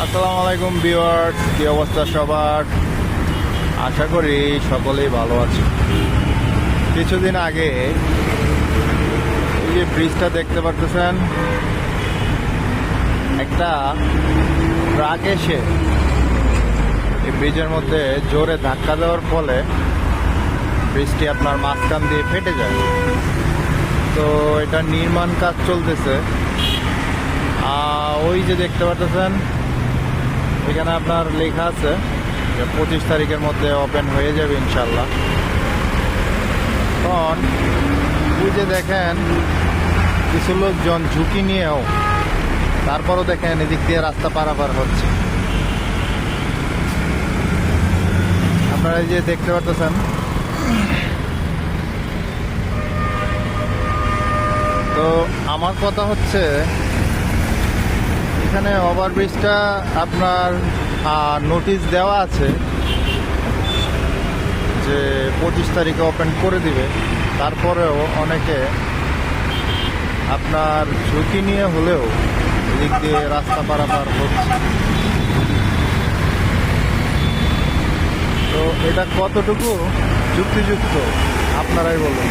আসসালামু আলাইকুম ভিউয়ার্স, কি অবস্থা সবার? আশা করি সকলেই ভালো আছে। কিছুদিন আগে এই যে ব্রিজটা দেখতে পাচ্ছেন, একটা ট্রাক এসে এই ব্রিজের মধ্যে জোরে ধাক্কা দেওয়ার ফলে ব্রিজটি আপনার মাঝখান দিয়ে ফেটে যায়। তো এটা নির্মাণ কাজ চলতেছে। ওই যে দেখতে পাচ্ছেন, এখানে আপনার লেখা আছে যে 25 তারিখের মধ্যে ওপেন হয়ে যাবে ইনশাল্লাহ। তখন ওই যে দেখেন কিছু লোকজন ঝুঁকি নিয়েও তারপরও দেখেন এদিক দিয়ে রাস্তা পারাপার হচ্ছে। আপনারা এই যে দেখতে পাচ্ছেন, তো আমার কথা হচ্ছে এখানে ওভারব্রিজটা আপনার নোটিশ দেওয়া আছে যে 25 তারিখে ওপেন করে দিবে। তারপরেও অনেকে আপনার ঝুঁকি নিয়ে হলেও এদিক দিয়ে রাস্তা পারাপার হচ্ছে। তো এটা কতটুকু যুক্তিযুক্ত আপনারাই বলুন।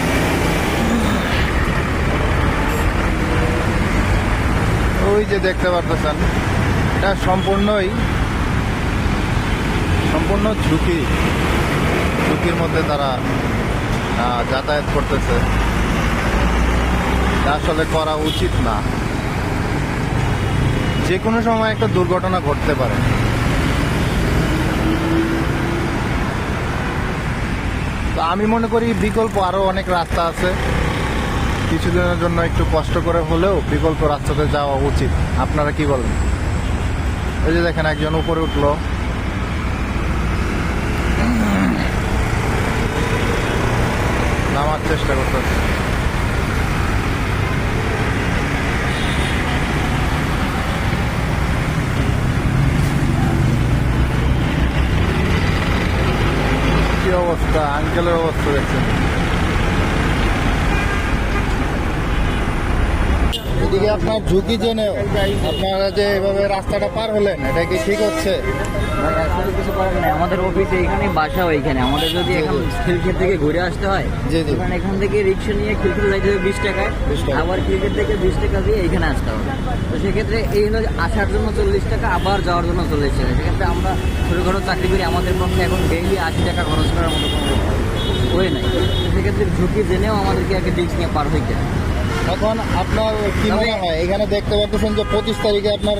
ওই যে দেখতে পাচ্ছেন, এটা সম্পূর্ণ ঝুঁকির মধ্যে তারা যাতায়াত করতেছে। এটা আসলে করা উচিত না। যে কোনো সময় একটা দুর্ঘটনা ঘটতে পারে। তো আমি মনে করি বিকল্প আরো অনেক রাস্তা আছে। কিছুদিনের জন্য একটু কষ্ট করে হলেও বিকল্প রাস্তাতে যাওয়া উচিত। আপনারা কি বলেন? এই যে দেখেন একজন উপরে উঠলো, নামার চেষ্টা করতেছে। কি অবস্থা, আঙ্কেলের অবস্থা দেখছেন। এদিকে আপনার ঝুঁকি জেনেও আপনারা যে এভাবে রাস্তাটা পার হলেন, এটা কি ঠিক হচ্ছে? আসলে কিছু করার নেই। আমাদের অফিসে এখানে বাসা ওইখানে। আমাদের যদি এখন খিলক্ষেত থেকে ঘুরে আসতে হয়, জি জি, এখান থেকে রিক্সা নিয়ে খিলক্ষেত যাইতে হবে 20 টাকায়, 20 টাকা। আবার খিলক্ষেত থেকে 20 টাকা দিয়ে এখানে আসতে হবে। তো সেক্ষেত্রে এই হলো আসার জন্য 40 টাকা, আবার যাওয়ার জন্য 40 টাকা। সেক্ষেত্রে আমরা ছোটোখাটো চাকরি করি, আমাদের পক্ষে এখন ডেইলি 80 টাকা খরচ করার মতো কোনো ওয়ে নাই। তো সেক্ষেত্রে ঝুঁকি জেনেও আমাদেরকে একটা রিক্স নিয়ে পার হইতে হয়। এখন আপনার কি মনে হয়, এখানে দেখতে পাচ্ছেন যে 25 তারিখে আপনার